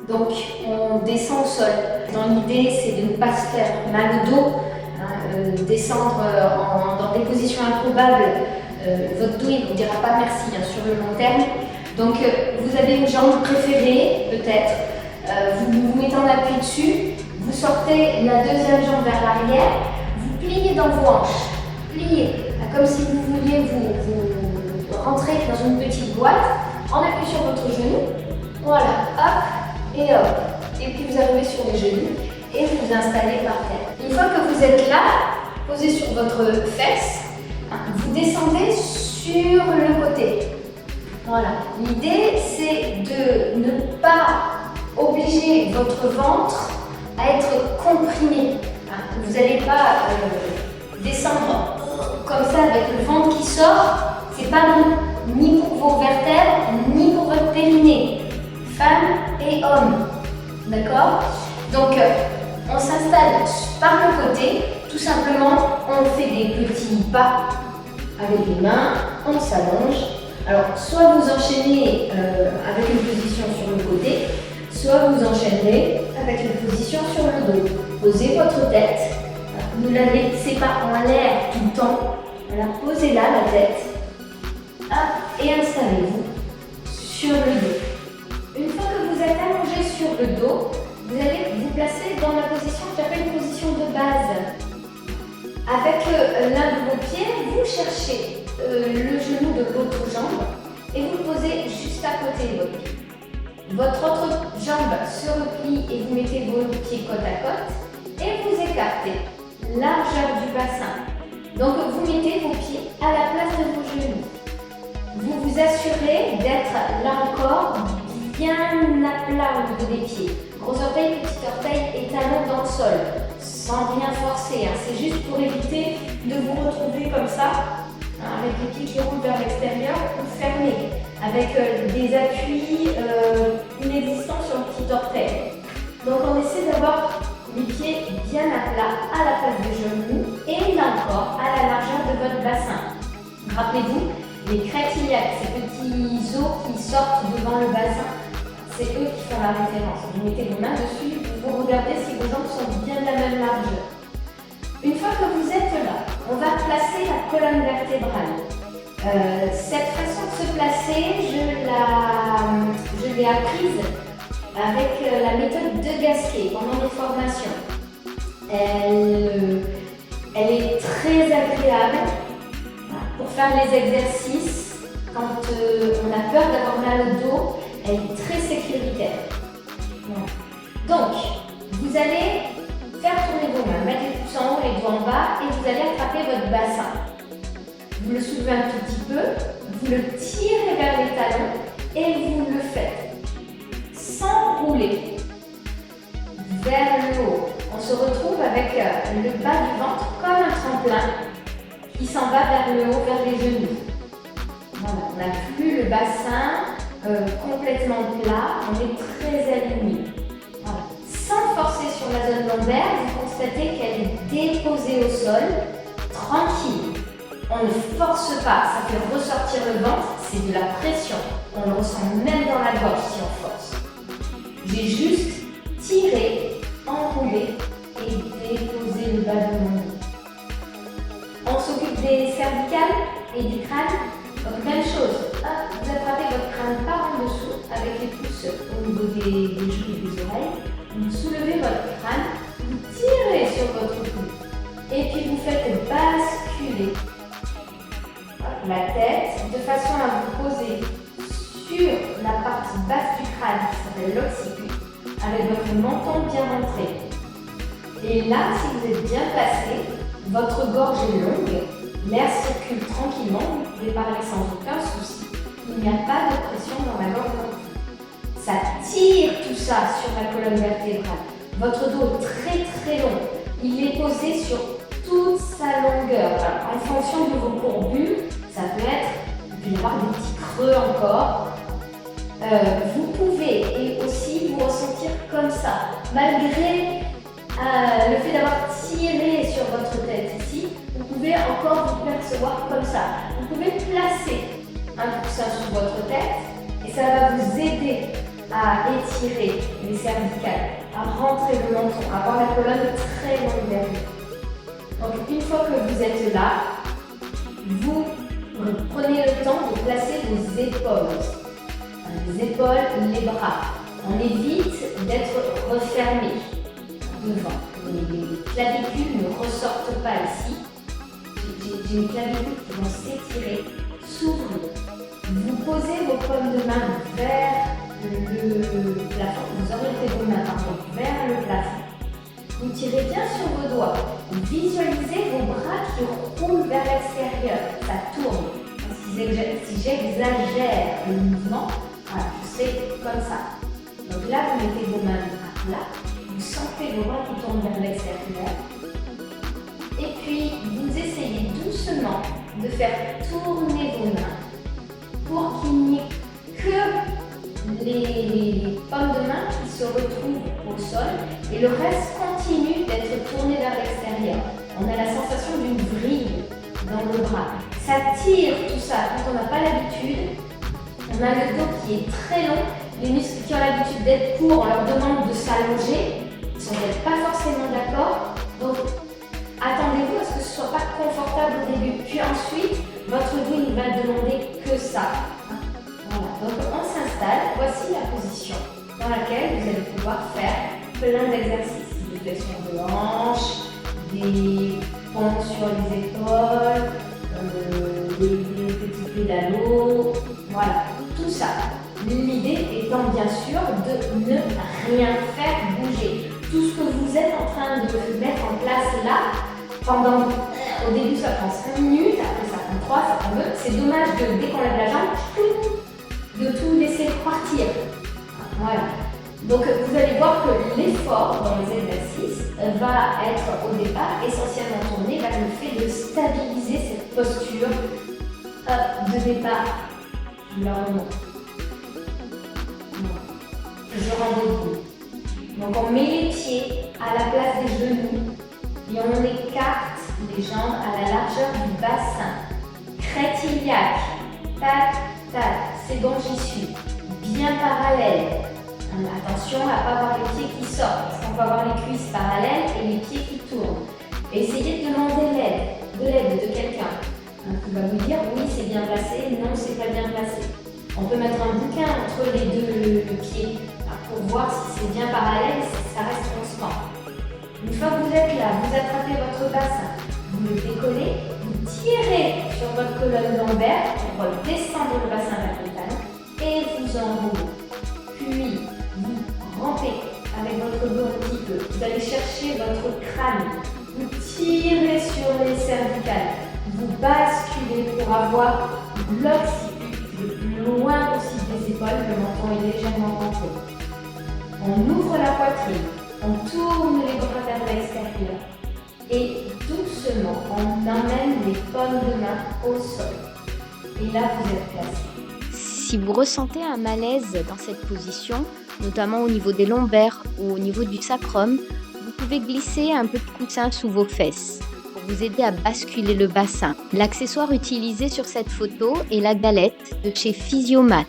Donc on descend au sol. Dans l'idée, c'est de ne pas se faire mal au dos, descendre dans des positions improbables. Votre dos il ne vous dira pas merci sur le long terme. Donc vous avez une jambe préférée peut-être, vous vous mettez en appui dessus, vous sortez la deuxième jambe vers l'arrière, vous pliez dans vos hanches, pliez, comme si vous vouliez vous rentrer dans une petite boîte, en appui sur votre genou, voilà, hop et hop. Et puis vous arrivez sur les genoux et vous vous installez par terre. Une fois que vous êtes là, posé sur votre fesse, vous descendez sur le côté. Voilà. L'idée, c'est de ne pas obliger votre ventre à être comprimé. Vous n'allez pas descendre comme ça avec le ventre qui sort. C'est pas bon, ni pour vos vertèbres, ni pour votre périnée. Femme et homme. D'accord? Donc, on s'installe par le côté. Tout simplement, on fait des petits pas avec les mains, on s'allonge. Alors, soit vous enchaînez avec une position sur le côté, soit vous enchaînerez avec une position sur le dos. Posez votre tête, ne la laissez pas en l'air tout le temps. Voilà, posez-la la tête. Hop, et installez-vous sur le dos. Une fois que vous êtes allongé sur le dos, vous allez vous placer dans la position que j'appelle une position de base. Avec l'un de vos pieds, vous cherchez le genou de l'autre jambe et vous le posez juste à côté de votre pied. Votre autre jambe se replie et vous mettez vos pieds côte à côte et vous écartez largeur du bassin. Donc vous mettez vos pieds à la place de vos genoux. Vous vous assurez d'être là encore bien à plat au niveau des pieds. Gros orteil, petit orteil et talon dans le sol, sans rien forcer. C'est juste pour éviter de vous retrouver comme ça, avec les pieds qui roulent vers l'extérieur ou fermés, avec des appuis inexistants sur le petit orteil. Donc on essaie d'avoir les pieds bien à plat, à la place des genoux et là encore à la largeur de votre bassin. Rappelez-vous, les crêtes iliaques, ces petits os qui sortent devant le bassin, c'est eux qui font la référence. Vous mettez vos mains dessus, vous regardez si vos jambes sont bien de la même largeur. Une fois que vous êtes là, on va placer la colonne vertébrale. Cette façon de se placer, je l'ai apprise avec la méthode de Gasquet pendant mes formations. Elle est très agréable pour faire les exercices. Quand on a peur d'avoir mal au dos, elle est très sécuritaire. Donc, vous allez faire tourner vos mains, mettre les pouces en haut, les doigts en bas et vous allez attraper votre bassin. Vous le soulevez un tout petit peu, vous le tirez vers les talons et vous le faites sans rouler vers le haut. On se retrouve avec le bas du ventre comme un tremplin qui s'en va vers le haut, vers les genoux. Voilà, on n'a plus le bassin complètement plat, on est très aligné. Voilà. Sans forcer sur la zone lombaire, vous constatez qu'elle est déposée au sol, tranquille. On ne force pas, ça fait ressortir le ventre, c'est de la pression. On le ressent même dans la gorge si on force. J'ai juste tiré, enroulé et déposé le bas de mon dos. On s'occupe des cervicales et du crâne. Donc même chose, hop, vous attrapez votre crâne par en dessous avec les pouces au niveau des joues et des oreilles. Vous soulevez votre crâne, vous tirez sur votre cou et puis vous faites basculer la tête de façon à vous poser sur la partie basse du crâne qui s'appelle l'occiput avec votre menton bien rentré. Et là, si vous êtes bien placé, votre gorge est longue, l'air circule tranquillement, vous pouvez parler sans aucun souci. Il n'y a pas de pression dans la gorge non plus. Ça tire tout ça sur la colonne vertébrale. Votre dos est très très long. Il est posé sur toute sa longueur. Alors, en fonction de vos courbures, ça peut être, il peut y avoir des petits creux encore. Vous pouvez et aussi vous ressentir comme ça, malgré le fait d'avoir tiré sur votre tête ici, vous pouvez encore vous percevoir comme ça. Vous pouvez placer un coussin sur votre tête et ça va vous aider à étirer les cervicales, à rentrer le menton, à avoir la colonne très longue vers vous. Donc une fois que vous êtes là, vous prenez le temps de placer vos épaules. Les épaules, les bras. On évite d'être refermé devant. Les clavicules ne ressortent pas ici. J'ai une clavicule qui vont s'étirer, s'ouvrir. Vous posez vos paumes de main vers le plafond. Vous orientez vos mains vers le plafond. Vous tirez bien sur vos doigts. Visualisez vos bras qui roulent vers l'extérieur. Ça tourne. Si j'exagère le mouvement, voilà, je fais comme ça. Donc là, vous mettez vos mains à plat. Vous sentez vos bras qui tournent vers l'extérieur. Et puis, vous essayez doucement de faire tourner vos mains pour qu'il n'y ait que les paumes de main qui se retrouvent au sol et le reste continue d'être tourné vers l'extérieur. On a la sensation d'une vrille dans le bras. Ça tire tout ça quand on n'a pas l'habitude. On a le dos qui est très long. Les muscles qui ont l'habitude d'être courts, on leur demande de s'allonger. Ils ne sont peut-être pas forcément d'accord. Donc, attendez-vous à ce que ce ne soit pas confortable au début. Puis ensuite, votre dos ne va demander que ça. Voilà. Donc, on s'installe. Voici la position dans laquelle vous allez pouvoir faire plein d'exercices. Des flexions de hanches, des pompes sur les épaules, des petits pédalos. Voilà, tout ça. L'idée étant bien sûr de ne rien faire bouger. Tout ce que vous êtes en train de mettre en place là, pendant, au début ça prend 5 minutes, après ça prend 3, ça prend 2. C'est dommage dès qu'on lève la jambe, de tout laisser partir. Voilà. Donc vous allez voir que l'effort dans les exercices va être au départ essentiellement tourné vers le fait de stabiliser cette posture de départ. Là, je rends debout. Donc on met les pieds à la place des genoux et on écarte les jambes à la largeur du bassin. Crête iliaque. Tac, tac. C'est bon, j'y suis. Bien parallèle. Attention à ne pas avoir les pieds qui sortent, parce qu'on peut avoir les cuisses parallèles et les pieds qui tournent. Essayez de demander l'aide de quelqu'un qui va vous dire oui, c'est bien placé, non, c'est pas bien placé. On peut mettre un bouquin entre les deux pieds pour voir si c'est bien parallèle, si ça reste constant. Une fois que vous êtes là, vous attrapez votre bassin, vous le décollez, vous tirez sur votre colonne lombaire pour descendre le bassin vers le talon et vous enroulez. Puis, vous rampez avec votre dos un petit peu. Vous allez chercher votre crâne. Vous tirez sur les cervicales. Vous basculez pour avoir l'occiput le plus loin possible des épaules. Le menton est légèrement rentré. On ouvre la poitrine. On tourne les bras vers l'extérieur. Et doucement, on emmène les paumes de main au sol. Et là, vous êtes placé. Si vous ressentez un malaise dans cette position, notamment au niveau des lombaires ou au niveau du sacrum, vous pouvez glisser un peu de coussin sous vos fesses pour vous aider à basculer le bassin. L'accessoire utilisé sur cette photo est la galette de chez Physiomat.